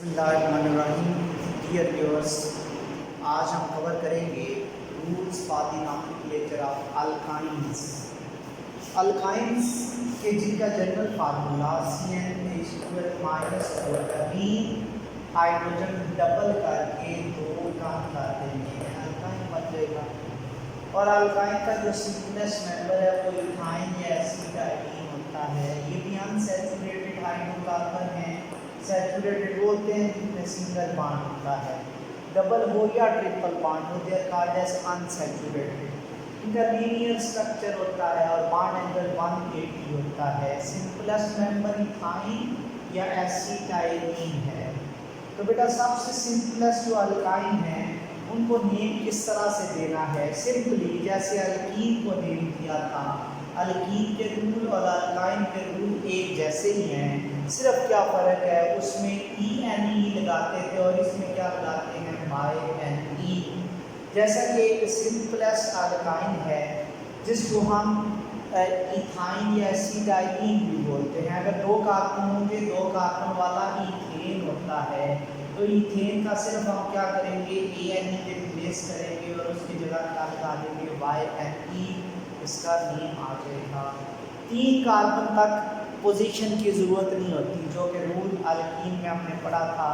बिस्मिल्लाहिर्रहमानिर्रहीम। Dear viewers, आज हम कवर करेंगे rules for the nomenclature of alkynes. Alkynes के जिनका general formula CnH2 hydrogen double करके दो काम कर देंगे, अल्काइन बन जाएगा। और अल्काइन का जो सिंपलेस्ट मेंबर है वो इथाइन या एसिटाइलिन होता है। ये भी अनसैचुरेटेड हाइड्रोकार्बन है। सैचुरेटेड बोलते हैं जिसमें सिंगल बॉन्ड होता है, डबल हो या ट्रिपल बॉन्ड हो, they are called as unsaturated. इनका लीनियर स्ट्रक्चर होता है और बॉन्ड एंगल 180 होता है। सिंपलेस्ट मेंबर इथाइन या एसिटाइलिन है। तो बेटा सबसे सिंपलेस्ट जो अल्काइन है उनको नेम किस तरह से देना है, सिंपली जैसे अल्कीन को नेम दिया था। अल्कीन के रूल और अल्काइन के रूल एक जैसे ही हैं, सिर्फ क्या फ़र्क है उसमें ENE लगाते थे और इसमें क्या लगाते हैं YNE। जैसा कि एक सिंपलेस्ट अल्काइन है जिसको हम इथाइन या एसिटाइलिन भी बोलते हैं। अगर दो कार्बन होंगे, दो कार्बन वाला इथेन होता है, तो इथेन का सिर्फ हम क्या करेंगे ANE के रिप्लेस करेंगे और उसकी जगह क्या लगा देंगे YNE, इसका नेम आ जाएगा। 3 कार्बन तक पोजीशन की ज़रूरत नहीं होती, जो कि रूल अल्कीन में हमने पढ़ा था।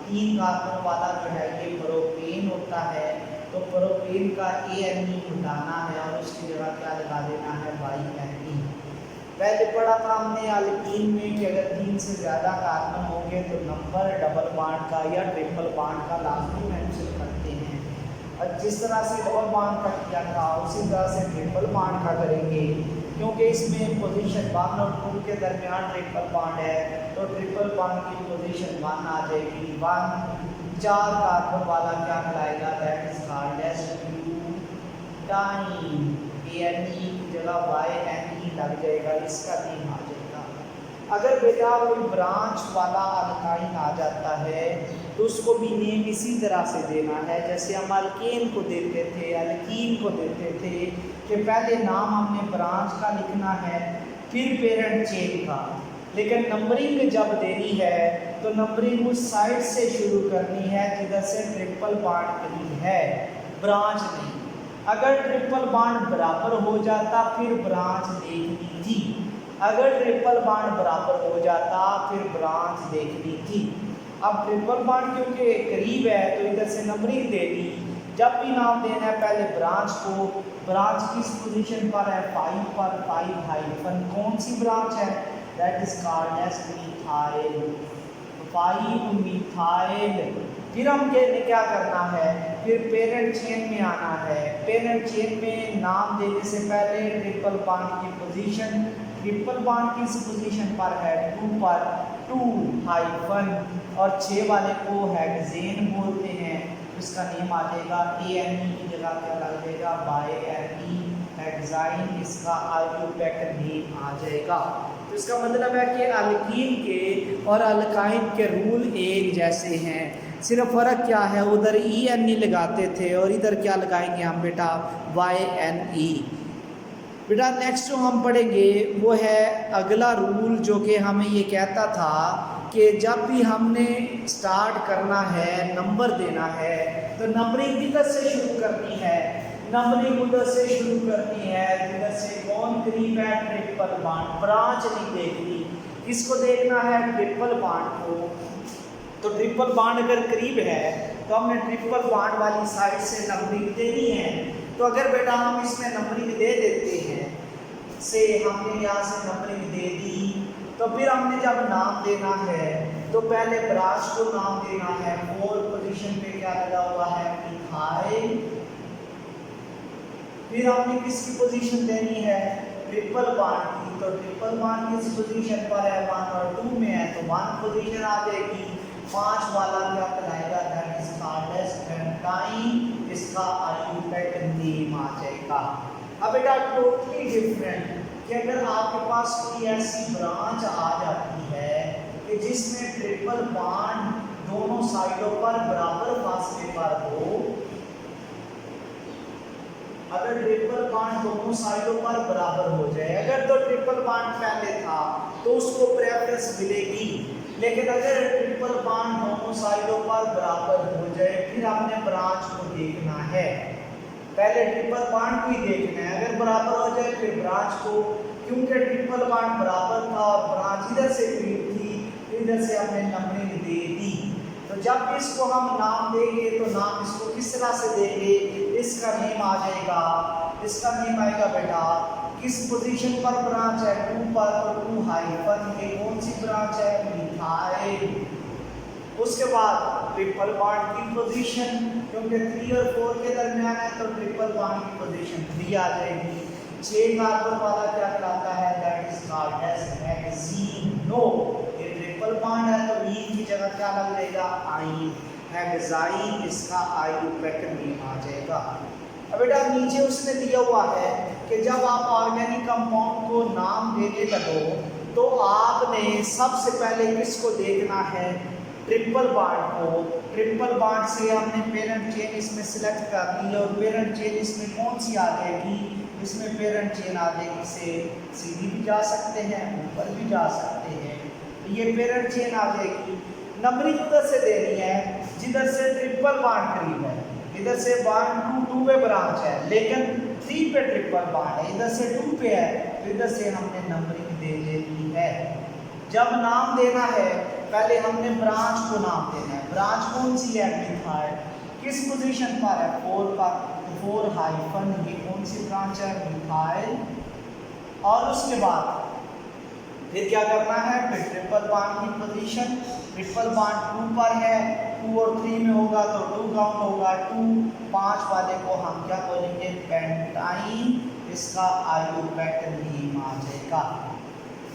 3 कार्बन वाला जो है ये प्रोपेन होता है, तो प्रोपेन का ANE हटाना है और उसकी जगह क्या लगा देना है YNE। पहले पढ़ा था हमने अल्कीन में कि अगर 3 से ज़्यादा कार्बन होंगे तो नंबर डबल बॉन्ड का या ट्रिपल बॉन्ड का लाजमी मेंशन करते हैं। और जिस तरह से डबल बॉन्ड का किया था उसी तरह से ट्रिपल बॉन्ड का करेंगे, क्योंकि इसमें पोजीशन 1 और 2 के दरमियान ट्रिपल बॉन्ड है, तो ट्रिपल बॉन्ड की पोजीशन 1 आ जाएगी। 1 4 कार्बन वाला क्या कहलाएगा, that is called as butyne. ANE की जगह YNE लग जाएगा, इसका नेम आ जाएगा। अगर बेटा कोई ब्रांच वाला अल्काइन आ जाता है तो उसको भी नेम इसी तरह से देना है जैसे हम अल्केन को देते थे, अल्कीन को देते थे, कि पहले नाम हमने ब्रांच का लिखना है फिर पेरेंट चेन का। लेकिन नंबरिंग जब देनी है तो नंबरिंग उस साइड से शुरू करनी है जिधर से ट्रिपल बॉन्ड करीब है, ब्रांच नहीं। अगर ट्रिपल बॉन्ड बराबर हो जाता फिर ब्रांच देखनी थी, अगर ट्रिपल बॉन्ड बराबर हो जाता फिर ब्रांच देखनी थी। अब ट्रिपल बॉन्ड क्योंकि करीब है तो इधर से नंबरिंग दे दी। जब भी नाम देना है पहले ब्रांच को, ब्रांच किस पोजीशन पर है 5 पर, 5 हाइफन कौन सी ब्रांच है, that is called as methyl, 5 methyl. फिर हम क्या करना है, फिर पेरेंट चेन में आना है। पेरेंट चेन में नाम देने से पहले ट्रिपल बॉन्ड की पोजीशन, ट्रिपल बॉन्ड किस पोजीशन पर है 2 पर, 2 हाइफन और 6 वाले को हेक्सेन बोलते हैं, इसका नेम आ जाएगा ANE की जगह क्या लग जाएगा YNE, हेक्साइन, इसका अल्यूपैक नेम आ जाएगा। तो इसका मतलब है कि अल्कीन के और अल्काइन के रूल एक जैसे हैं, सिर्फ फ़र्क क्या है, उधर ENE लगाते थे और इधर क्या लगाएंगे हम बेटा YNE। बेटा नेक्स्ट जो हम पढ़ेंगे वो है अगला रूल, जो कि हमें ये कहता था कि जब भी हमने स्टार्ट करना है, नंबर देना है, तो नंबरिंग किधर से शुरू करनी है, नंबरिंग उधर से शुरू करनी है जिधर से कौन करीब है ट्रिपल बॉन्ड, ब्रांच नहीं देखनी। किसको देखना है, ट्रिपल बॉन्ड को। तो ट्रिपल बॉन्ड अगर करीब है तो हमने ट्रिपल बॉन्ड वाली साइड से नंबरिंग देनी है। तो अगर बेटा हम इसमें नंबरिंग दे देते हैं, से हमने यहाँ से नंबरिंग दे दी, तो फिर हमने जब नाम देना है तो पहले ब्रांच को नाम देना है। 4 पोजीशन पे क्या लगा हुआ है मिथाइल। फिर हमने किसकी पोजीशन देनी है, ट्रिपल बॉन्ड की। तो ट्रिपल बॉन्ड किस पोजीशन पर है 1 और 2 में है, तो 1 पोजीशन आ जाएगी। 5 वाला क्या कहलाएगा, that is called as pentyne, इसका अल्यूपैक नेम आ जाएगा। अब बेटा टोटली डिफरेंट कि अगर आपके पास कोई ऐसी ब्रांच आ जाती है कि जिसमें ट्रिपल बॉन्ड दोनों साइडों पर बराबर फासले पर हो, अगर ट्रिपल बॉन्ड दोनों साइडों पर बराबर हो जाए, अगर तो ट्रिपल बॉन्ड पहले था तो उसको प्रेफरेंस मिलेगी, लेकिन अगर ट्रिपल बॉन्ड दोनों साइडों पर बराबर हो जाए, फिर आपने ब्रांच को देखना है। पहले ट्रिपल बॉन्ड को ही देखना है, अगर बराबर हो जाए फिर ब्रांच को, क्योंकि ट्रिपल बॉन्ड बराबर था और ब्रांच इधर से करीब थी, इधर से हमने नंबरिंग दे दी। तो जब इसको हम नाम देंगे तो नाम इसको किस तरह से देंगे, इसका नेम आ जाएगा, इसका नेम आएगा बेटा किस पोजीशन पर ब्रांच है, 2 पर, तो 2 हाइफन ये कौन सी ब्रांच है, मिथाइल। उसके बाद ट्रिपल बॉन्ड की पोजीशन, क्योंकि 3 और 4 के दरमियान है तो ट्रिपल बॉन्ड की पोजीशन 3 आ जाएगी। 6 कार्बन वाला क्या कहलाता है, दैट इज कॉल्ड एज हेक्सीनो। ये ट्रिपल बॉन्ड है तो ई की जगह क्या लग जाएगा, आइन, हेक्साइन, इसका आइयूपैक्टिन नेम आ जाएगा। अब बेटा नीचे उसने दिया हुआ है कि जब आप ऑर्गेनिक कंपाउंड को नाम देने लगो तो आपने सबसे पहले किसको देखना है, ट्रिपल बॉन्ड को। ट्रिपल बॉन्ड से हमने पेरेंट चेन इसमें सिलेक्ट कर ली और पेरेंट चेन इसमें कौन सी आ जाएगी, इसमें पेरेंट चेन आ जाएगी, से सीधी भी जा सकते हैं, ऊपर भी जा सकते हैं, ये पेरेंट चेन आ जाएगी। नंबरिंग उधर से देनी है जिधर से ट्रिपल बॉन्ड करीब है, इधर से बॉन्ड 2 पे ब्रांच है लेकिन 3 पे ट्रिपल बॉन्ड है, इधर से 2 पे है तो इधर से हमने नंबरिंग दे देनी है। जब नाम देना है पहले हमने ब्रांच को नाम देना है, ब्रांच कौन सी है, मिथाइल, किस पोजीशन पर है, 4 पर, 4 हाइफन ये कौन सी ब्रांच है, मिथाइल। और उसके बाद फिर क्या करना है, फिर ट्रिपल बॉन्ड की पोजीशन, ट्रिपल बॉन्ड 2 पर है, 2 और 3 में होगा तो 2 काउंट होगा, 2 5 वाले को हम क्या बोलेंगे, पेंटाइन, इसका आइयूपैक्टिन नेम आ जाएगा।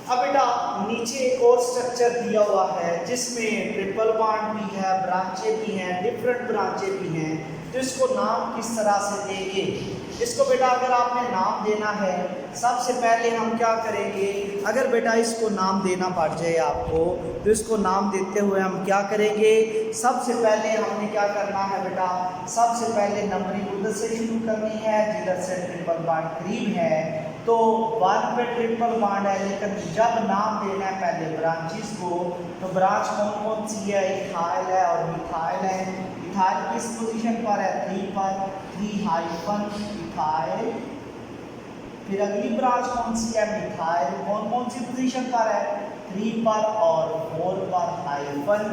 अब बेटा नीचे एक और स्ट्रक्चर दिया हुआ है जिसमें ट्रिपल बॉन्ड भी है, ब्रांचें भी हैं, डिफरेंट ब्रांचें भी हैं, तो इसको नाम किस तरह से देंगे। इसको बेटा अगर आपने नाम देना है सबसे पहले हम क्या करेंगे, अगर बेटा इसको नाम देना पड़ जाए आपको तो इसको नाम देते हुए हम क्या करेंगे, सबसे पहले हमने क्या करना है बेटा, सबसे पहले नंबरिंग उधर से शुरू करनी है जिधर से ट्रिपल बॉन्ड करीब है, तो 1 पे ट्रिपल बॉन्ड है लेकिन जब नाम देना है पहले ब्रांचेस को, तो ब्रांच कौन कौन सी है, इथाइल है और मिथाइल है। इथाइल किस पोजीशन पर है, 3 पर, 3 हाइफन इथाइल। फिर अगली ब्रांच कौन सी है, मिथाइल, कौन कौन सी पोजीशन पर है, 3 पर और 4 पर हाइफन।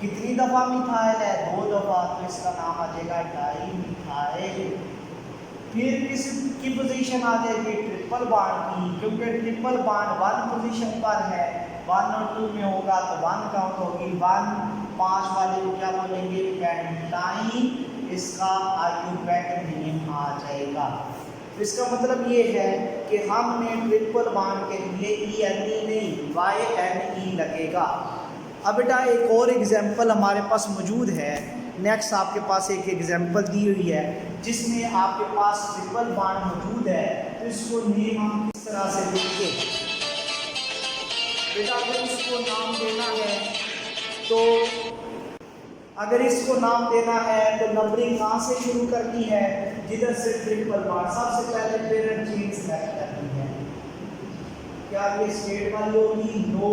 कितनी दफ़ा मिथाइल है, 2 दफ़ा, तो इसका नाम आ जाएगा डाई मिथाइल। फिर किसकी पोजीशन आ जाएगी, ट्रिपल बॉन्ड की, क्योंकि ट्रिपल बॉन्ड 1 पोजीशन पर है, 1 और 2 में होगा तो 1 काउंट होगी, 1 5 वाले को क्या बोलेंगे, पेंटाइन, इसका आइयूपैक्टिन नेम आ जाएगा। तो इसका मतलब ये है कि हमने ट्रिपल बॉन्ड के लिए ENE नहीं YNE लगेगा। अब बेटा एक और एग्जाम्पल हमारे पास मौजूद है, नेक्स्ट आपके पास एक एग्जाम्पल दी हुई है जिसमें आपके पास ट्रिपल बॉन्ड मौजूद है, तो इसको नेम हम किस तरह से देंगे। बेटा अगर इसको नाम देना है तो अगर इसको नाम देना है तो नंबरिंग कहाँ से शुरू करनी है, जिधर से ट्रिपल बॉन्ड, सबसे पहले पेरेंट चेन सेलेक्ट करनी है। क्या ये स्टेट वाली होगी, नो,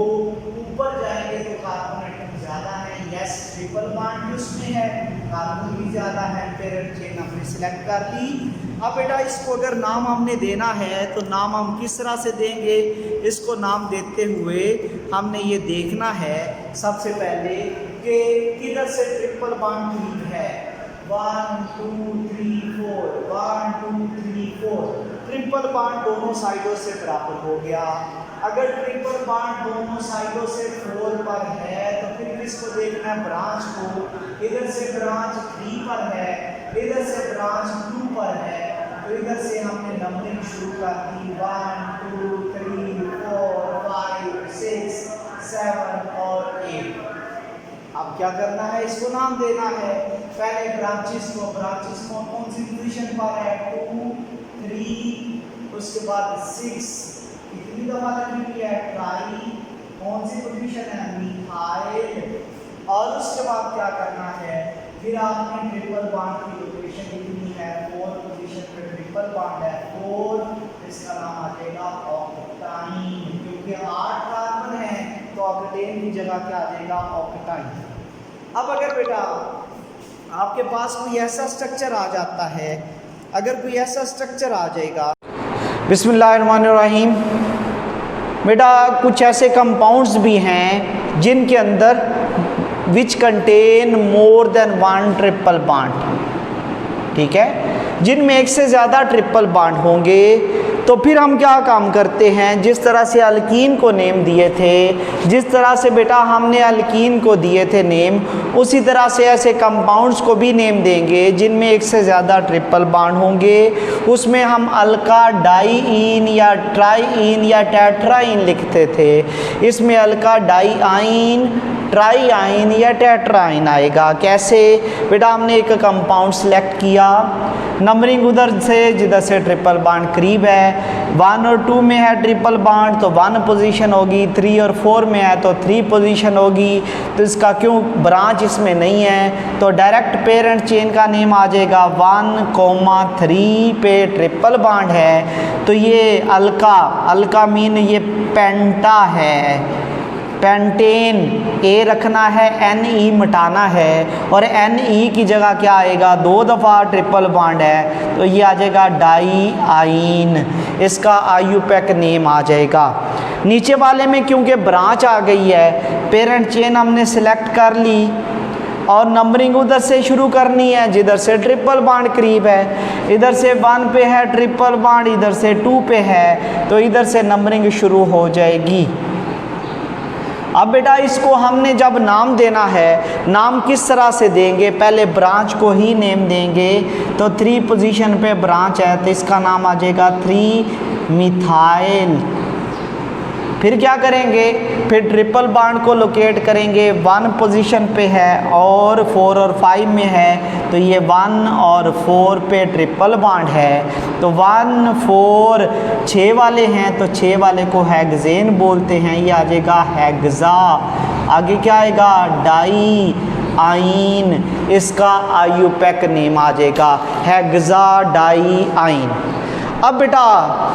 ऊपर जाएंगे तो कार्बन एटम ज़्यादा है, यस, ट्रिपल बॉन्ड भी उसमें है, कार्बन भी ज़्यादा है, पेरेंट चेन हमने सिलेक्ट कर दी। अब बेटा इसको अगर नाम हमने देना है तो नाम हम किस तरह से देंगे, इसको नाम देते हुए हमने ये देखना है सबसे पहले कि किधर से ट्रिपल बॉन्ड करीब है, 1 2 3 4, 1 2 3 4, ट्रिपल बॉन्ड दोनों साइडों से बराबर हो गया। अगर ट्रिपल बॉन्ड दोनों साइडों से 4 पर है तो फिर किसको देखना है, ब्रांच को, इधर से ब्रांच 3 पर है, इधर से ब्रांच 2 पर है, तो इधर से हमने नंबरिंग शुरू कर दी, 1 2 3 4 5 6 7 और 8। अब क्या करना है, इसको नाम देना है, पहले ब्रांचेस को कौन सी पोजीशन पर है, 2 3, उसके बाद 6, कितनी दफा लगी हुई है, ट्राई, कौन सी पोजीशन है, मिथाइल। और उसके बाद क्या करना है, फिर आपने ट्रिपल बॉन्ड की लोकेशन लिखनी है, 4 पोजीशन पे ट्रिपल बॉन्ड है, 4, इसका नाम आ जाएगा ऑक्टाइन, क्योंकि 8 कार्बन है तो ऑक्टेन की जगह क्या आ जाएगा, ऑक्टाइन। अब अगर बेटा आपके पास कोई ऐसा स्ट्रक्चर आ जाता है, अगर कोई ऐसा स्ट्रक्चर आ जाएगा, बिस्मिल्लाहिर्रहमानिर्रहीम, बेटा कुछ ऐसे कंपाउंड्स भी हैं जिनके अंदर which contain more than one triple bond, ठीक है, जिनमें एक से ज़्यादा ट्रिपल बॉन्ड होंगे, तो फिर हम क्या काम करते हैं, जिस तरह से अल्कीन को नेम दिए थे, जिस तरह से बेटा हमने अल्कीन को दिए थे नेम, उसी तरह से ऐसे कंपाउंड्स को भी नेम देंगे जिनमें एक से ज़्यादा ट्रिपल बॉन्ड होंगे। उसमें हम अल्का डाईइन या ट्राईइन या टेट्राइन लिखते थे, इसमें अल्का डाईआइन, ट्राईआइन या टेट्राइन आएगा। कैसे बेटा, हमने एक कंपाउंड सेलेक्ट किया, नंबरिंग उधर से जिधर से ट्रिपल बॉन्ड करीब है, 1 और 2 में है ट्रिपल बॉन्ड तो 1 पोजीशन होगी, 3 और 4 में है तो 3 पोजीशन होगी। तो इसका क्यों ब्रांच इसमें नहीं है तो डायरेक्ट पेरेंट चेन का नेम आ जाएगा, 1,3 पे ट्रिपल बॉन्ड है तो ये अल्का मीन ये पेंटा है, पेंटेन, ए रखना है, NE मिटाना है और NE की जगह क्या आएगा, 2 दफ़ा ट्रिपल बॉन्ड है तो ये आ जाएगा डाईआइन, इसका आईयूपैक नेम आ जाएगा। नीचे वाले में क्योंकि ब्रांच आ गई है, पेरेंट चेन हमने सेलेक्ट कर ली और नंबरिंग उधर से शुरू करनी है जिधर से ट्रिपल बॉन्ड करीब है, इधर से 1 पे है ट्रिपल बॉन्ड, इधर से 2 पे है तो इधर से नंबरिंग शुरू हो जाएगी। अब बेटा इसको हमने जब नाम देना है, नाम किस तरह से देंगे, पहले ब्रांच को ही नेम देंगे। तो 3 पोजीशन पे ब्रांच है तो इसका नाम आ जाएगा 3 मिथाइल। फिर क्या करेंगे, फिर ट्रिपल बॉन्ड को लोकेट करेंगे, 1 पोजीशन पे है और 4 और 5 में है तो ये 1 और 4 पे ट्रिपल बॉन्ड है तो 1, 4, 6 वाले हैं तो 6 वाले को हेक्सेन बोलते हैं, ये आ जाएगा हेक्सा। आगे क्या आएगा, डाई आइन, इसका आईयूपैक नेम आ जाएगा हेक्सा डाई आइन। अब बेटा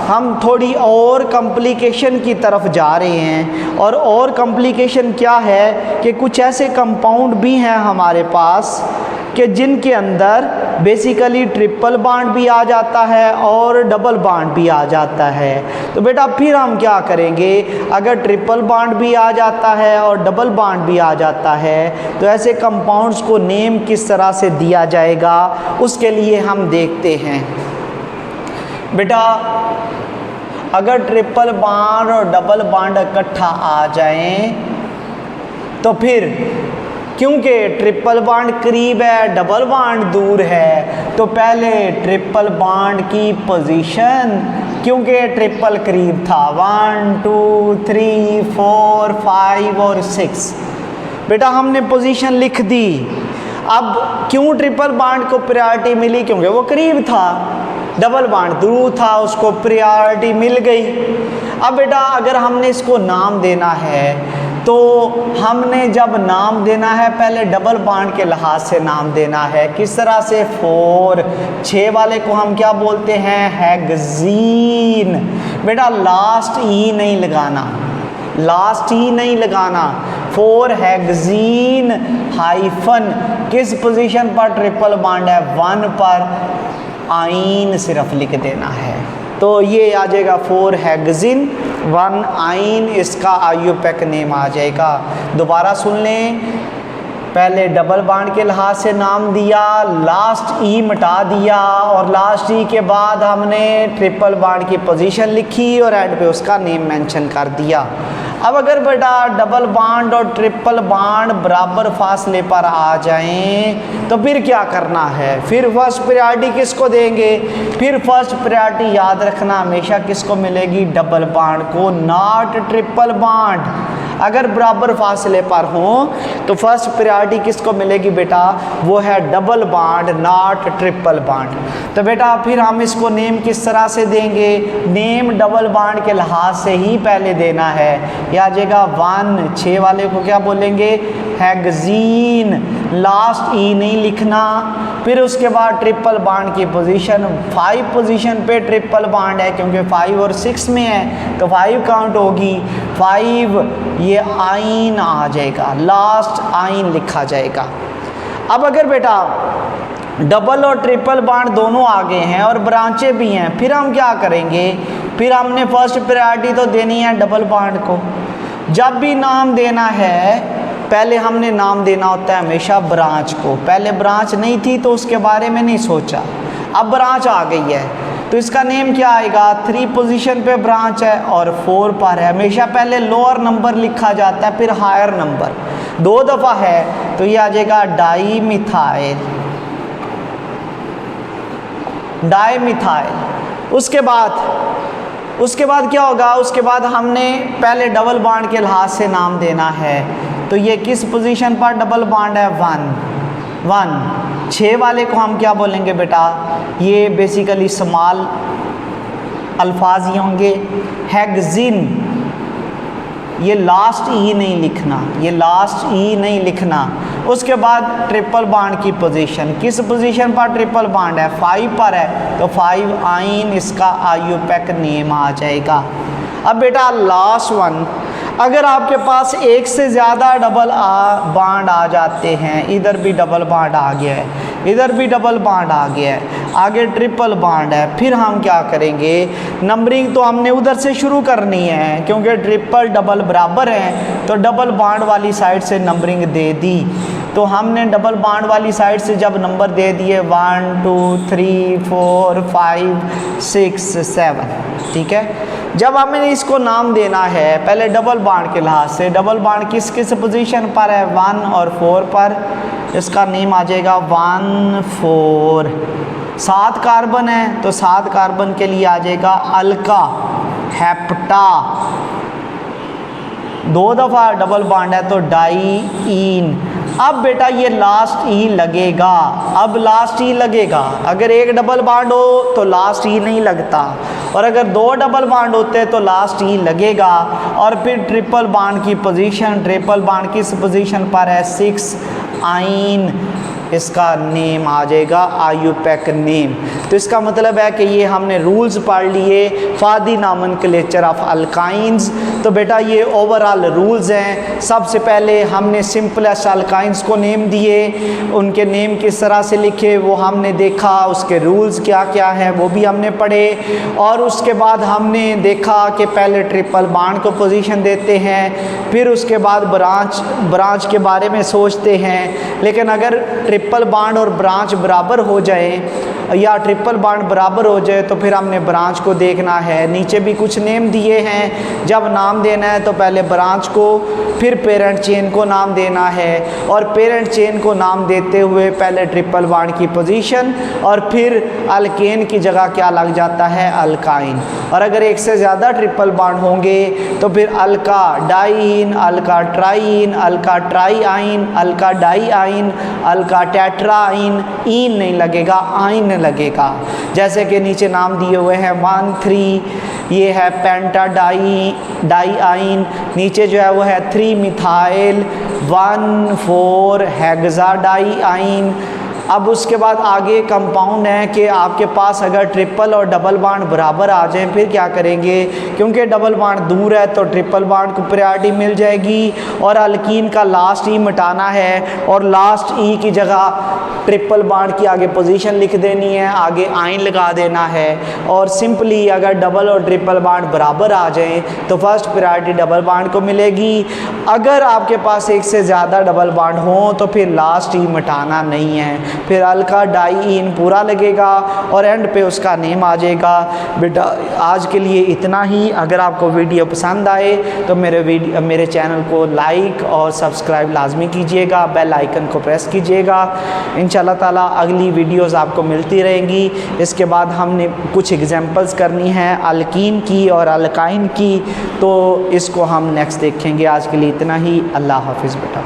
हम थोड़ी और कॉम्प्लिकेशन की तरफ जा रहे हैं और कॉम्प्लिकेशन क्या है कि कुछ ऐसे कंपाउंड भी हैं हमारे पास कि जिनके अंदर बेसिकली ट्रिपल बॉन्ड भी आ जाता है और डबल बॉन्ड भी आ जाता है। तो बेटा फिर हम क्या करेंगे, अगर ट्रिपल बॉन्ड भी आ जाता है और डबल बॉन्ड भी आ जाता है तो ऐसे कंपाउंड्स को नेम किस तरह से दिया जाएगा, उसके लिए हम देखते हैं। बेटा अगर ट्रिपल बॉन्ड और डबल बॉन्ड इकट्ठा आ जाएं तो फिर क्योंकि ट्रिपल बॉन्ड करीब है डबल बॉन्ड दूर है तो पहले ट्रिपल बॉन्ड की पोजीशन, क्योंकि ट्रिपल करीब था, 1, 2, 3, 4, 5 और 6, बेटा हमने पोजीशन लिख दी। अब क्यों ट्रिपल बॉन्ड को प्रायोरिटी मिली, क्योंकि वो करीब था, डबल बॉन्ड दूर था उसको प्रायोरिटी मिल गई। अब बेटा अगर हमने इसको नाम देना है तो हमने जब नाम देना है पहले डबल बॉन्ड के लिहाज से नाम देना है। किस तरह से, 4, 6 वाले को हम क्या बोलते हैं, हेक्सीन। बेटा लास्ट ई नहीं लगाना, लास्ट ई नहीं लगाना, 4 हेक्सीन हाइफन किस पोजीशन पर ट्रिपल बॉन्ड है, 1 पर आइन सिर्फ लिख देना है तो ये आ जाएगा 4 हेक्सीन 1 आइन, इसका आईयूपैक नेम आ जाएगा। दोबारा सुन लें, पहले डबल बॉन्ड के लिहाज से नाम दिया, लास्ट ई मिटा दिया और लास्ट ई के बाद हमने ट्रिपल बॉन्ड की पोजीशन लिखी और एंड पे उसका नेम मेंशन कर दिया। अब अगर बेटा डबल बॉन्ड और ट्रिपल बॉन्ड बराबर फासले पर आ जाएं तो फिर क्या करना है, फिर फर्स्ट प्रायोरिटी किसको देंगे, फिर फर्स्ट प्रायोरिटी याद रखना हमेशा किसको मिलेगी, डबल बॉन्ड को, नॉट ट्रिपल बॉन्ड। अगर बराबर फासले पर हो तो फर्स्ट प्रायोरिटी किसको मिलेगी बेटा, वो है double bond not triple bond. तो बेटा फिर हम इसको नेम किस तरह से देंगे, नेम डबल बॉन्ड के लिहाज से ही पहले देना है। यह आ जाएगा 1, 6 वाले को क्या बोलेंगे, हेक्सीन, लास्ट ई नहीं लिखना। फिर उसके बाद ट्रिपल बॉन्ड की पोजीशन 5 पोजीशन पे ट्रिपल बॉन्ड है, क्योंकि 5 और 6 में है तो 5 काउंट होगी। 5 ये आइन आ जाएगा, लास्ट आइन लिखा जाएगा। अब अगर बेटा डबल और ट्रिपल बॉन्ड दोनों आ गए हैं और ब्रांचें भी हैं, फिर हम क्या करेंगे, फिर हमने फर्स्ट प्रायोरिटी तो देनी है डबल बॉन्ड को। जब भी नाम देना है पहले हमने नाम देना होता है हमेशा ब्रांच को। पहले ब्रांच नहीं थी तो उसके बारे में नहीं सोचा, अब ब्रांच आ गई है तो इसका नेम क्या आएगा, 3 पोजीशन पे ब्रांच है और 4 पर है। हमेशा पहले लोअर नंबर लिखा जाता है फिर हायर नंबर, 2 दफ़ा है तो ये आ जाएगा डाईमिथाइल, डाईमिथाइल। उसके बाद क्या होगा, उसके बाद हमने पहले डबल बॉन्ड के लिहाज से नाम देना है। तो ये किस पोजीशन पर डबल बॉन्ड है, 1। 6 वाले को हम क्या बोलेंगे बेटा, ये बेसिकली स्मॉल अल्फाज ही होंगे। हेक्सिन, ये लास्ट ई नहीं लिखना, ये लास्ट ई नहीं लिखना। उसके बाद ट्रिपल बॉन्ड की पोजीशन, किस पोजीशन पर ट्रिपल बॉन्ड है, 5 पर है तो 5 आइन इसका आईयूपैक नेम आ जाएगा। अब बेटा लास्ट वन, अगर आपके पास एक से ज़्यादा डबल बॉन्ड आ जाते हैं, इधर भी डबल बॉन्ड आ गया है, इधर भी डबल बॉन्ड आ गया है, आगे ट्रिपल बॉन्ड है, फिर हम क्या करेंगे, नंबरिंग तो हमने उधर से शुरू करनी है क्योंकि ट्रिपल डबल बराबर हैं तो डबल बॉन्ड वाली साइड से नंबरिंग दे दी। तो हमने डबल बॉन्ड वाली साइड से जब नंबर दे दिए 1 2 3 4 5 6 7, ठीक है। जब हमें इसको नाम देना है पहले डबल बॉन्ड के लिहाज से, डबल बॉन्ड किस किस पोजीशन पर है, 1 और 4 पर, इसका नेम आ जाएगा 1 4। 7 कार्बन है तो 7 कार्बन के लिए आ जाएगा अल्का हेप्टा। 2 दफ़ा डबल बॉन्ड है तो डाईईन। अब बेटा ये लास्ट ई लगेगा, अब लास्ट ई लगेगा। अगर एक डबल बॉन्ड हो तो लास्ट ई नहीं लगता, और अगर 2 डबल बॉन्ड होते हैं तो लास्ट ई लगेगा। और फिर ट्रिपल बॉन्ड की पोजीशन, ट्रिपल बॉन्ड किस पोजीशन पर है, 6 आइन इसका नेम आ जाएगा आईयूपैक नेम। तो इसका मतलब है कि ये हमने रूल्स पढ़ लिए for the nomenclature of alkynes. तो बेटा ये ओवरऑल रूल्स हैं। सबसे पहले हमने सिंपलेस्ट अल्काइंस को नेम दिए, उनके नेम किस तरह से लिखे वो हमने देखा, उसके रूल्स क्या क्या हैं वो भी हमने पढ़े। और उसके बाद हमने देखा कि पहले ट्रिपल बॉन्ड को पोजीशन देते हैं, फिर उसके बाद ब्रांच के बारे में सोचते हैं। लेकिन अगर ट्रिपल बॉन्ड और ब्रांच बराबर हो जाए या ट्रिपल बॉन्ड बराबर हो जाए तो फिर हमने ब्रांच को देखना है। नीचे भी कुछ नेम दिए हैं, जब नाम देना है तो पहले ब्रांच को, फिर पेरेंट चेन को नाम देना है, और पेरेंट चेन को नाम देते हुए पहले ट्रिपल बॉन्ड की पोजीशन और फिर अल्केन की जगह क्या लग जाता है, अल्काइन। और अगर एक से ज़्यादा ट्रिपल बॉन्ड होंगे तो फिर अल्का डाईइन, अल्का ट्राईइन, अल्का ट्राईआइन, अल्का डाईआइन, अल्का टेट्राइन, इन नहीं लगेगा, आइन लगेगा। जैसे कि नीचे नाम दिए हुए हैं 1 3, ये है पेंटा डाईआइन, नीचे जो है वो है 3 मिथाइल, 1 4 हेक्सा डाईआइन। अब उसके बाद आगे कंपाउंड है कि आपके पास अगर ट्रिपल और डबल बॉन्ड बराबर आ जाएं फिर क्या करेंगे, क्योंकि डबल बॉन्ड दूर है तो ट्रिपल बॉन्ड को प्रायोरिटी मिल जाएगी और अल्कीन का लास्ट ई मिटाना है और लास्ट ई की जगह ट्रिपल बॉन्ड की आगे पोजीशन लिख देनी है, आगे आइन लगा देना है। और सिंपली अगर डबल और ट्रिपल बॉन्ड बराबर आ जाएं तो फर्स्ट प्रायोरिटी डबल बॉन्ड को मिलेगी। अगर आपके पास एक से ज़्यादा डबल बॉन्ड हो तो फिर लास्ट ई मिटाना नहीं है, फिर अल्का डाईइन पूरा लगेगा और एंड पे उसका नेम आ जाएगा। बेटा आज के लिए इतना ही। अगर आपको वीडियो पसंद आए तो मेरे चैनल को लाइक और सब्सक्राइब लाजमी कीजिएगा, बेल आइकन को प्रेस कीजिएगा। इंशाल्लाह ताला अगली वीडियोस आपको मिलती रहेंगी। इसके बाद हमने कुछ एग्जांपल्स करनी है अल्कीन की और अल्काइन की, तो इसको हम नेक्स्ट देखेंगे। आज के लिए इतना ही। अल्लाह हाफिज़ बेटा।